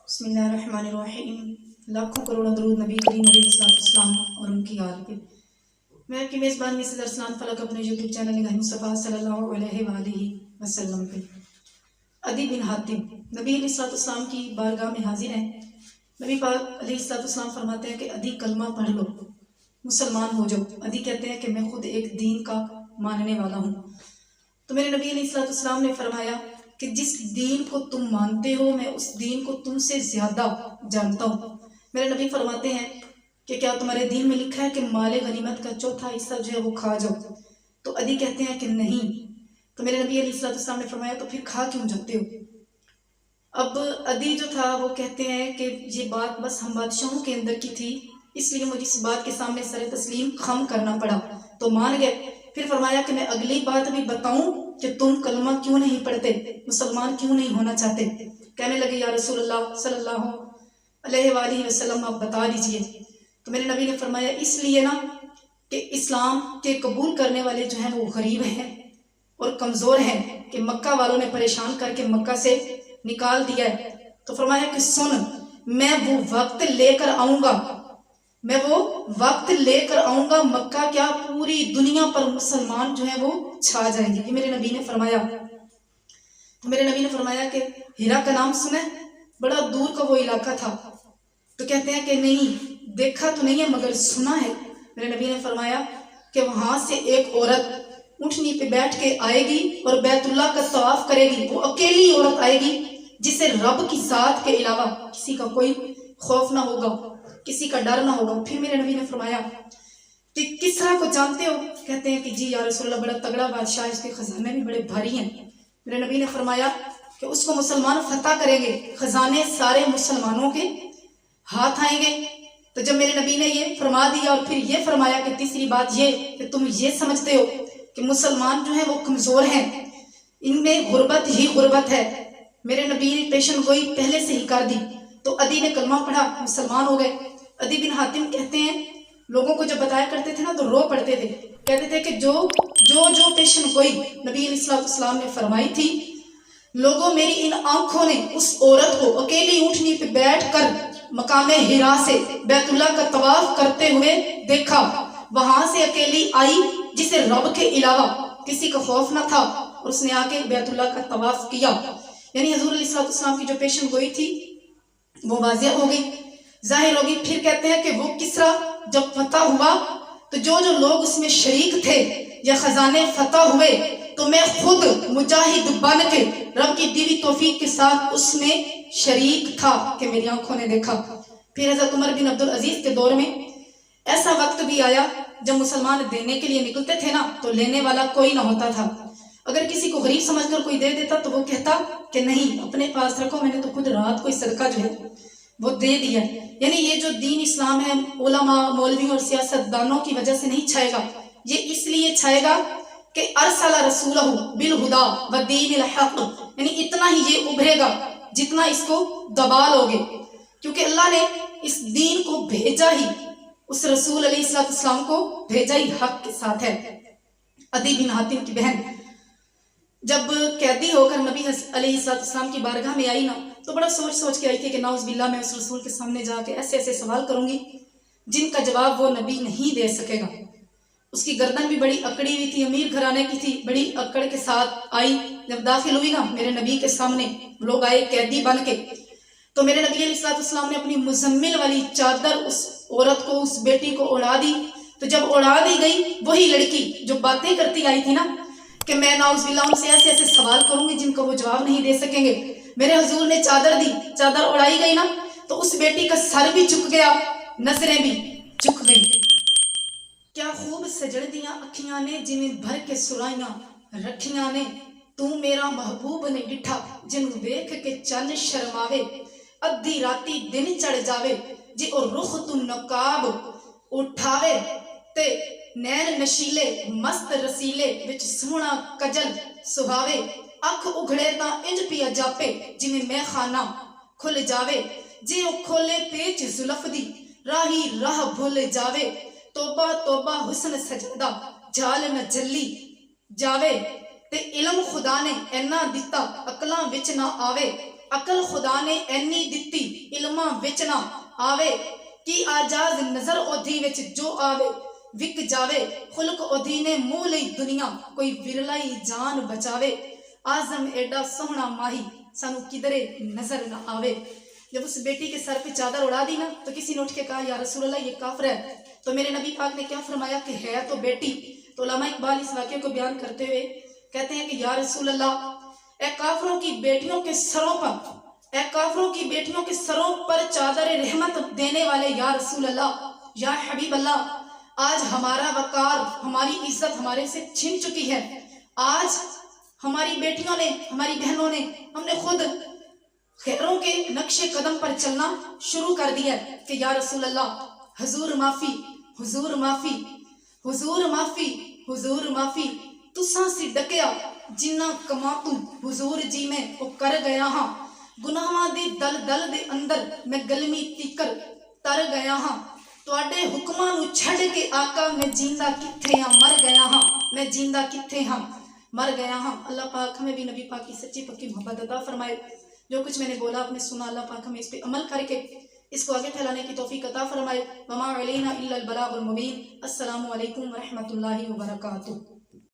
बिस्मिल्लाहिर्रहमानिर्रहीम। लाखों करोड़ों दरूद नबी करीम अलैहिस्सलाम और उनकी आल पे। मैं आपकी मेज़बान मिसेस अरसलान फलक अपने यूट्यूब चैनल निगाह मुस्तफ़ा सल्लल्लाहु अलैहि वसल्लम पे। अदी बिन हातिम नबी अलैहिस्सलाम की बारगाह में हाजिर हैं। नबी पाक अलैहिस्सलाम फरमाते हैं कि अदी कलमा पढ़ लो, मुसलमान हो जाओ। अदी कहते हैं कि मैं खुद एक दीन का मानने वाला हूँ। तो मेरे नबी अलैहिस्सलाम ने फरमाया कि जिस दीन को तुम मानते हो मैं उस दीन को तुमसे ज्यादा जानता हूँ। मेरे नबी फरमाते हैं कि क्या तुम्हारे दीन में लिखा है कि माले गनीमत का चौथा हिस्सा जो है वो खा जाओ? तो अदी कहते हैं कि नहीं। तो मेरे नबी अलैहिस्सलाम ने फरमाया तो फिर खा क्यों जाते हो? अब अदी जो था वो कहते हैं कि ये बात बस हम बादशाहों के अंदर की थी, इसलिए मुझे इस बात के सामने सर तस्लीम खम करना पड़ा, तो मान गए। फिर फरमाया कि मैं अगली बात भी बताऊं कि तुम कलमा क्यों नहीं पढ़ते, मुसलमान क्यों नहीं होना चाहते? कहने लगे या रसूलल्लाह सल्लल्लाहु अलैहि वसल्लम आप बता दीजिए। तो मेरे नबी ने फरमाया इसलिए ना कि इस्लाम के कबूल करने वाले जो हैं वो गरीब हैं और कमज़ोर हैं कि मक्का वालों ने परेशान करके मक्का से निकाल दिया है। तो फरमाया कि सुन, मैं वो वक्त लेकर आऊँगा, मैं वो वक्त लेकर आऊँगा, मक्का क्या पूरी दुनिया पर मुसलमान जो है वो छा जाएंगे। ये मेरे नबी ने फरमाया। तो मेरे नबी ने फरमाया कि हिरा का नाम सुना है? बड़ा दूर का वो इलाका था। तो कहते हैं कि नहीं, देखा तो नहीं है मगर सुना है। मेरे नबी ने फरमाया कि वहां से एक औरत ऊँटनी पे बैठ के आएगी और बैतुल्लाह का तवाफ करेगी। वो अकेली औरत आएगी जिसे रब की जात के अलावा किसी का कोई खौफ ना होगा, किसी का डर ना होगा। फिर मेरे नबी ने फरमाया कि किसरा को जानते हो? कहते हैं कि जी या रसूलल्लाह, बड़ा तगड़ा बादशाह, इसके खजाने भी बड़े भारी हैं। मेरे नबी ने फरमाया कि उसको मुसलमान फतह करेंगे, खजाने सारे मुसलमानों के हाथ आएंगे। तो जब मेरे नबी ने ये फरमा दिया और फिर ये फरमाया कि तीसरी बात ये कि तुम ये समझते हो कि मुसलमान जो है वो कमजोर हैं, इनमें गुर्बत ही गुर्बत है। मेरे नबी ने पेशन गोई पहले से ही कर दी। तो अदी ने कलमा पढ़ा, मुसलमान हो गए। अदी बिन हातिम कहते हैं लोगों को जब बताया करते थे ना तो रो पड़ते थे, कहते थे कि जो पेशन गोई नबी अलैहिस्सलाम ने फरमाई थी, लोगों मेरी इन आंखों ने उस औरत को अकेली ऊँटनी पे बैठकर मकामे हिरा से बैतुल्लाह का तवाफ करते हुए देखा। वहां से अकेली आई जिसे रब के अलावा किसी का खौफ न था और उसने आके बैतुल्लाह का तवाफ किया। यानी हजूर अलैहिस्सलाम की जो पेशन गोई थी वो वाज़िह हो गई, जाहिर होगी। फिर कहते हैं कि वो किसरा जब फतह हुआ तो जो लोग उसमें शरीक थे या खजाने फतह हुए तो मैं खुद मुजाहिद बन के रब की दीवी तौफीक के साथ उसमें शरीक था कि मेरी आंखों ने देखा। फिर हजरत उमर बिन अब्दुल अजीज के दौर में ऐसा वक्त भी आया जब मुसलमान देने के लिए निकलते थे ना तो लेने वाला कोई ना होता था। अगर किसी को गरीब समझकर कोई दे देता तो वो कहता कि नहीं, अपने पास रखो, मैंने तो खुद रात को सदका जो है वो दे दिया। यानी ये जो दीन इस्लाम है उलमा, मौलवी और सियासतदानों की वजह से नहीं छाएगा, ये इसलिए छाएगा कि अरसला रसूलहु बिल हुदा व दीनिल हक, यानी इतना ही ये उभरेगा जितना इसको दबा लोगे, क्योंकि अल्लाह ने इस दीन को भेजा ही, उस रसूल अलैहिस्सलाम को भेजा ही हक के साथ है। अदी बिन हातिम की बहन जब कैदी होकर नबी अलैहिस्सलाम की बारगाह में आई ना तो बड़ा सोच के आई थी कि नाउज़ बिल्लाह मैं उस रसूल के सामने जाके ऐसे सवाल करूंगी जिनका जवाब वो नबी नहीं दे सकेगा। उसकी गर्दन भी बड़ी अकड़ी हुई थी, अमीर घराने की थी, बड़ी अकड़ के साथ आई। जब दाखिल हुई ना मेरे नबी के सामने, लोग आए कैदी बन के, तो मेरे नबी अलैहिस्सलाम ने अपनी मुजम्मिल वाली चादर उस औरत को, उस बेटी को उड़ा दी। तो जब उड़ा दी गई, वही लड़की जो बातें करती आई थी ना कि मैं नाउज़ बिल्लाह उनसे ऐसे सवाल करूंगी जिनका वो जवाब नहीं दे सकेंगे, मेरे हुजूर ने चादर दी, चादर उड़ाई गई ना तो उस बेटी का सर भी झुक गया, नजरें भी झुक गई। क्या खूब सजड़ दियां अखियां ने जिन्हें भर के सुराइयां रखियां ने, तू मेरा महबूब ने डिठा जिन वेख के चन शर्मावे, अद्धी राती दिन चढ़ जावे जे और रुख तू नकाब उठावे, ते नैन नशीले मस्त रसीले विच सोहना कजल सुहावे, अख उघड़े ता इंज पिया जापे जिवें मैं खाना खुल जावे, जे ओ खोले पेच जुल्फ दी राही राह भुल जावे, तोबा तोबा हुस्न सजदा जाल न जल्ली जावे, ते इल्म खुदा ने ऐना दिता अकलां विच ना आवे, अकल खुदा ने ऐनी दिती इल्मां विच ना आवे कि आजाद नजर ओधी विच जो आवे विक जावे खुल्क ओधी ने मुंह लई दुनिया कोई विरलाई जान बचावे आजम एडा सोहना माही सानू किधरे नजर ना आवे। जब उस बेटी के सर पे चादर उड़ा दी ना तो किसी ने उठ के कहा या रसूल अल्लाह ये काफिर है। तो मेरे नबी पाक ने क्या फरमाया कि है तो बेटी। तो उलमा इकबाल इस वाक्य को बयान करते हुए कहते हैं कि या रसूल अल्लाह ए काफिरों की बेटियों के सरों पर काफिरों की बेटियों के सरों पर चादर रहमत देने वाले या रसूल अल्लाह या हबीब अल्लाह, आज हमारा वकार हमारी इज्जत हमारे से छिन चुकी है। आज हमारी बेटियों ने हमारी बहनों ने हमने खुद खैरों के नक्शे कदम पर चलना शुरू कर दिया कि या रसूल अल्लाह हुजूर माफी हुजूर माफी हुजूर माफी हुजूर माफी तुसा सी डकिया जिन्ना कमा तू हुजूर जी मैं वो कर गया हाँ गुनाहां दे दल दल दे अंदर मैं गलमी तीकर तर गया हाँ तुहाडे हुक्मां नू छड़ के आका मैं जींदा किथे हाँ मर गया हाँ मैं जींदा किथे हाँ मर गया हाँ। अल्लाह पाक हमें भी नबी पाक की सच्ची पक्की मोहब्बत अता फरमाए। जो कुछ मैंने बोला आपने सुना, अल्लाह पाक हमें इस पे अमल करके इसको आगे फैलाने की तौफीक अता फरमाए। वमा अलैना इल्लल बलागुल मुबीन। अस्सलामु अलैकुम व रहमतुल्लाहि व बरकातुहू।